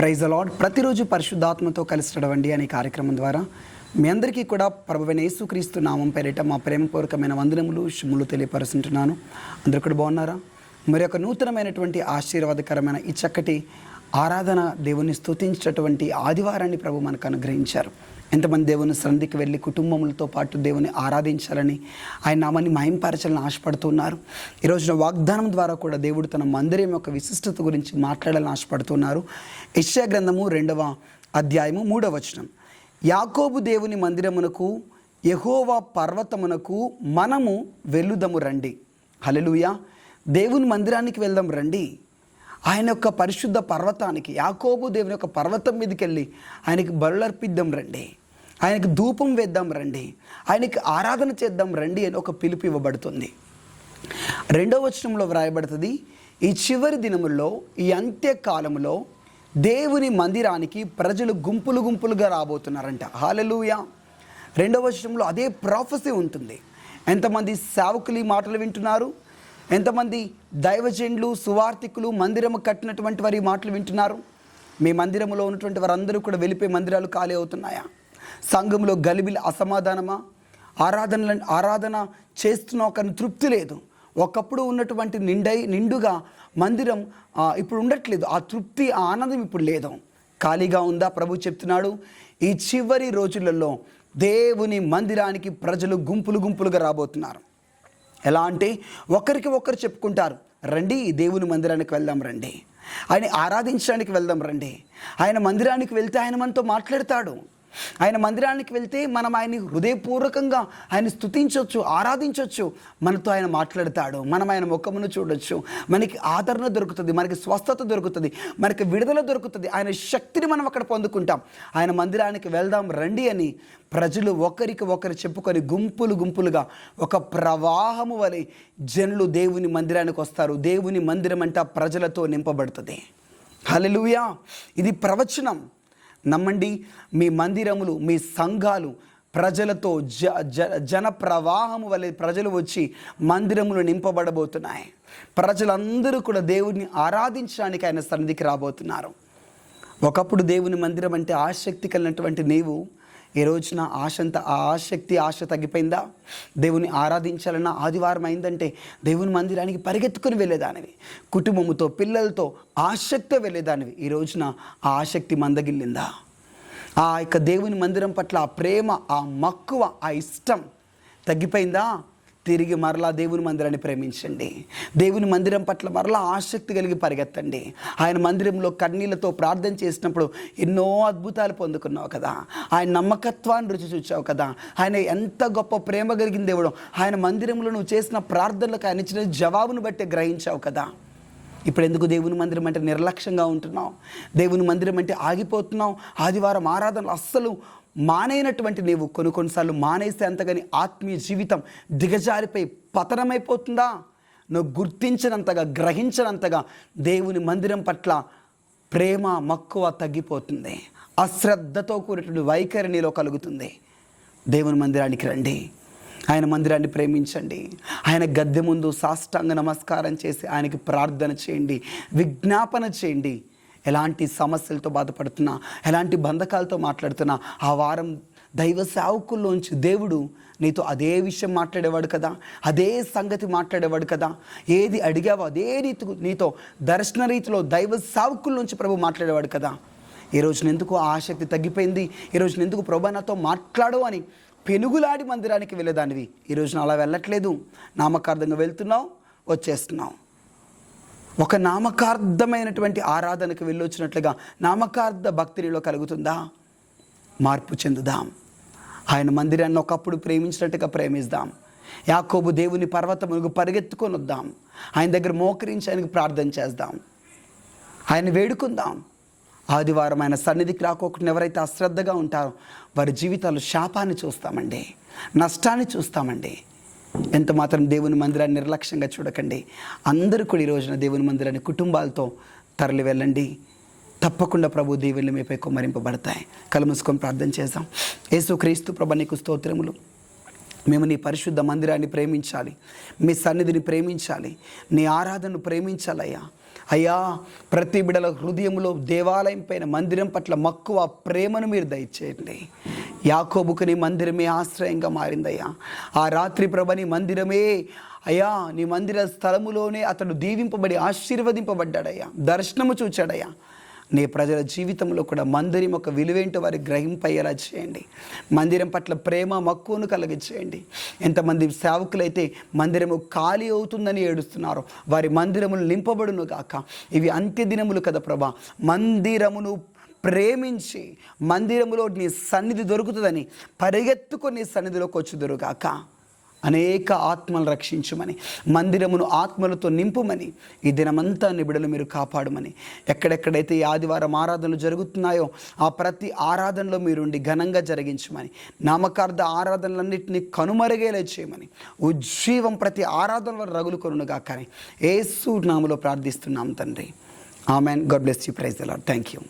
Praise the lord. ప్రతిరోజు పరిశుద్ధాత్మతో కలిసి నడవండి అనే కార్యక్రమం ద్వారా మీ అందరికీ కూడా ప్రభువైన యేసుక్రీస్తు నామం పేరిట మా ప్రేమపూర్వకమైన వందనములు శుభములు తెలియపరుస్తుంటున్నాను. అందరూ కూడా బాగున్నారా? మరి ఒక నూతనమైనటువంటి ఆశీర్వాదకరమైన ఈ చక్కటి ఆరాధన, దేవుని స్తుతించేటటువంటి ఆదివారాన్ని ప్రభు మనకు అనుగ్రహించారు. ఎంతమంది దేవుని సన్నిధికి వెళ్ళి కుటుంబములతో పాటు దేవుని ఆరాధించాలని, ఆయన నామాన్ని మహింపరచాలని ఆశపడుతున్నారు. ఈరోజున వాగ్దానం ద్వారా కూడా దేవుడు తన మందిరం యొక్క విశిష్టత గురించి మాట్లాడాలని ఆశపడుతున్నారు. యెషయా గ్రంథము 2వ అధ్యాయము 3వ వచనం, యాకోబు దేవుని మందిరమునకు, యెహోవా పర్వతమునకు మనము వెళ్ళుదము రండి. హల్లెలూయా. దేవుని మందిరానికి వెళ్దాం రండి. ఆయన యొక్క పరిశుద్ధ పర్వతానికి, యాకోబు దేవుని యొక్క పర్వతం మీదకి వెళ్ళి ఆయనకి బలులర్పిద్దాం రండి, ఆయనకి ధూపం వేద్దాం రండి, ఆయనకి ఆరాధన చేద్దాం రండి అని ఒక పిలుపు ఇవ్వబడుతుంది. 2వ వచనంలో వ్రాయబడుతుంది, ఈ చివరి దినముల్లో, ఈ అంత్యకాలంలో దేవుని మందిరానికి ప్రజలు గుంపులు గుంపులుగా రాబోతున్నారంట. హల్లెలూయా. 2వ వచనంలో అదే ప్రాఫెసీ ఉంటుంది. ఎంతమంది సేవకులు ఈ మాటలు వింటున్నారు? ఎంతమంది దైవజనులు, సువార్థికులు, మందిరము కట్టినటువంటి వారి మాటలు వింటున్నారు? మీ మందిరంలో ఉన్నటువంటి వారందరూ కూడా వెళ్ళిపోయి మందిరాలు ఖాళీ అవుతున్నాయా? సంఘంలో గలిబిలి, అసమాధానమా? ఆరాధన చేస్తున్నా కానీ తృప్తి లేదు. ఒకప్పుడు ఉన్నటువంటి నిండుగా మందిరం ఇప్పుడు ఉండట్లేదు. ఆ తృప్తి, ఆ ఆనందం ఇప్పుడు లేదు, ఖాళీగా ఉందా? ప్రభు చెప్తున్నాడు, ఈ చివరి రోజులలో దేవుని మందిరానికి ప్రజలు గుంపులు గుంపులుగా రాబోతున్నారు. ఎలా అంటే ఒకరికి ఒకరు చెప్పుకుంటారు, రండి దేవుని మందిరానికి వెళ్దాం రండి, ఆయన ఆరాధించడానికి వెళ్దాం రండి. ఆయన మందిరానికి వెళ్తే ఆయన మనతో మాట్లాడతాడు. ఆయన మందిరానికి వెళ్తే మనం ఆయన్ని హృదయపూర్వకంగా ఆయన స్తుతించవచ్చు, ఆరాధించవచ్చు. మనతో ఆయన మాట్లాడతాడు. మనం ఆయన ముఖమును చూడొచ్చు. మనకి ఆదరణ దొరుకుతుంది, మనకి స్వస్థత దొరుకుతుంది, మనకి విడుదల దొరుకుతుంది. ఆయన శక్తిని మనం అక్కడ పొందుకుంటాం. ఆయన మందిరానికి వెళ్దాం రండి అని ప్రజలు ఒకరికి ఒకరు చెప్పుకొని గుంపులు గుంపులుగా ఒక ప్రవాహము వలె జనులు దేవుని మందిరానికి వస్తారు. దేవుని మందిరం అంట ప్రజలతో నింపబడుతుంది. హల్లెలూయా. ఇది ప్రవచనం. నమ్మండి, మీ మందిరములు, మీ సంఘాలు ప్రజలతో జన ప్రవాహము వలె ప్రజలు వచ్చి మందిరములు నింపబడబోతున్నాయి. ప్రజలందరూ కూడా దేవుడిని ఆరాధించడానికి ఆయన సన్నిధికి రాబోతున్నారు. ఒకప్పుడు దేవుని మందిరం అంటే ఆసక్తి కలిగినటువంటి నీవు ఈ రోజున ఆశ తగ్గిపోయిందా? దేవుని ఆరాధించాలన్న ఆదివారం అయిందంటే దేవుని మందిరానికి పరిగెత్తుకుని వెళ్ళేదానివి, కుటుంబముతో, పిల్లలతో ఆసక్తితో వెళ్ళేదానివి. ఈ రోజున ఆ ఆసక్తి మందగిల్లిందా? ఆ యొక్క దేవుని మందిరం పట్ల ఆ ప్రేమ, ఆ మక్కువ, ఆ ఇష్టం తగ్గిపోయిందా? తిరిగి మరలా దేవుని మందిరాన్ని ప్రేమించండి. దేవుని మందిరం పట్ల మరలా ఆసక్తి కలిగి పరిగెత్తండి. ఆయన మందిరంలో కన్నీళ్లతో ప్రార్థన చేసినప్పుడు ఎన్నో అద్భుతాలు పొందుకున్నావు కదా. ఆయన నమ్మకత్వాన్ని రుచి చూచావు కదా. ఆయన ఎంత గొప్ప ప్రేమ కలిగిన దేవుడు. ఆయన మందిరంలో నువ్వు చేసిన ప్రార్థనలకు ఆయన ఇచ్చిన జవాబును బట్టి గ్రహించావు కదా. ఇప్పుడు ఎందుకు దేవుని మందిరం అంటే నిర్లక్ష్యంగా ఉంటున్నావు? దేవుని మందిరం అంటే ఆగిపోతున్నావు? ఆదివారం ఆరాధనలు అస్సలు మానేనటువంటి నీవు కొన్నిసార్లు మానేస్తే అంతగాని ఆత్మీయ జీవితం దిగజారిపోయి పతనమైపోతుందా? నువ్వు గుర్తించినంతగా, గ్రహించినంతగా దేవుని మందిరం పట్ల ప్రేమ, మక్కువ తగ్గిపోతుంది. అశ్రద్ధతో కూడినటువంటి వైఖరి నీలో కలుగుతుంది. దేవుని మందిరానికి రండి, ఆయన మందిరాన్ని ప్రేమించండి. ఆయన గద్దె ముందు సాష్టాంగ నమస్కారం చేసి ఆయనకి ప్రార్థన చేయండి, విజ్ఞాపన చేయండి. ఎలాంటి సమస్యలతో బాధపడుతున్నా, ఎలాంటి బంధకాలతో మాట్లాడుతున్నా, ఆ వారం దైవ సేవకుల్లోంచి దేవుడు నీతో అదే విషయం మాట్లాడేవాడు కదా, అదే సంగతి మాట్లాడేవాడు కదా. ఏది అడిగావో అదే నీతో దర్శన రీతిలో దైవ సేవకుల్లోంచి ప్రభు మాట్లాడేవాడు కదా. ఈ రోజున ఎందుకు ఆసక్తి తగ్గిపోయింది? ఈ రోజున ఎందుకు ప్రభు నాతో మాట్లాడు అని పెనుగులాడి మందిరానికి వెళ్ళేదానివి ఈ రోజున అలా వెళ్ళట్లేదు. నామకార్థంగా వెళ్తున్నావు, వచ్చేస్తున్నావు. ఒక నామకార్థమైనటువంటి ఆరాధనకు వెళ్ళొచ్చినట్లుగా నామకార్థ భక్తిలో కలుగుతుందా? మార్పు చెందుదాం. ఆయన మందిరాన్ని ఒకప్పుడు ప్రేమించినట్టుగా ప్రేమిద్దాం. యాకోబు దేవుని పర్వతమునకు పరిగెత్తుకొని వద్దాం. ఆయన దగ్గర మోకరించి ఆయనకు ప్రార్థన చేద్దాం, ఆయన వేడుకుందాం. ఆదివారం ఆయన సన్నిధికి రాకోకుండా ఎవరైతే అశ్రద్ధగా ఉంటారో వారి జీవితాలు శాపాన్ని చూస్తామండి, నష్టాన్ని చూస్తామండి. ఎంత మాత్రం దేవుని మందిరాన్ని నిర్లక్ష్యంగా చూడకండి. అందరూ కూడా ఈ రోజున దేవుని మందిరాన్ని కుటుంబాలతో తరలి వెళ్ళండి. తప్పకుండా ప్రభు దీవెనలు మీపై కుమ్మరింపబడతాయి. కళ్ళు మూసుకొని ప్రార్థన చేద్దాం. యేసుక్రీస్తు ప్రభు నీకు స్తోత్రములు. మేము నీ పరిశుద్ధ మందిరాన్ని ప్రేమించాలి, మీ సన్నిధిని ప్రేమించాలి, నీ ఆరాధనను ప్రేమించాలయ్యా. అయ్యా, ప్రతి బిడల హృదయంలో దేవాలయం పైన, మందిరం పట్ల మక్కువ, ప్రేమను మీరు దయచేయండి. యాకోబుకు నీ మందిరమే ఆశ్రయంగా మారిందయ్యా. ఆ రాత్రి ప్రభ నీ మందిరమే అయ్యా, నీ మందిర స్థలములోనే అతడు దీవింపబడి ఆశీర్వదింపబడ్డాడయ్యా, దర్శనము చూచాడయ్యా. నీ ప్రజల జీవితంలో కూడా మందిరం ఒక విలువేంటో వారి గ్రహింపయ్యేలా చేయండి. మందిరం పట్ల ప్రేమ మక్కువను కలిగించేయండి. ఎంతమంది సేవకులైతే మందిరము ఖాళీ అవుతుందని ఏడుస్తున్నారు, వారి మందిరములు నింపబడును గాక. ఇవి అంత్య దినములు కదా ప్రభా. మందిరమును ప్రేమించి మందిరములో నీ సన్నిధి దొరుకుతుందని పరిగెత్తుకొని నీ సన్నిధిలోకి వచ్చుదురుగాక. అనేక ఆత్మలు రక్షించమని, మందిరమును ఆత్మలతో నింపుమని, ఈ దినమంతా నీ బిడ్డలు మీరు కాపాడమని, ఎక్కడెక్కడైతే ఈ ఆదివారం ఆరాధనలు జరుగుతున్నాయో ఆ ప్రతి ఆరాధనలో మీరుండి ఘనంగా జరిగించమని, నామకార్థ ఆరాధనలన్నింటినీ కనుమరుగేలా చేయమని, ఉజ్జీవం ప్రతి ఆరాధనలో రగులుకొనుగా కానీ యేసు నామములో ప్రార్థిస్తున్నాం తండ్రి. Amen. God bless you. Praise the Lord. Thank you.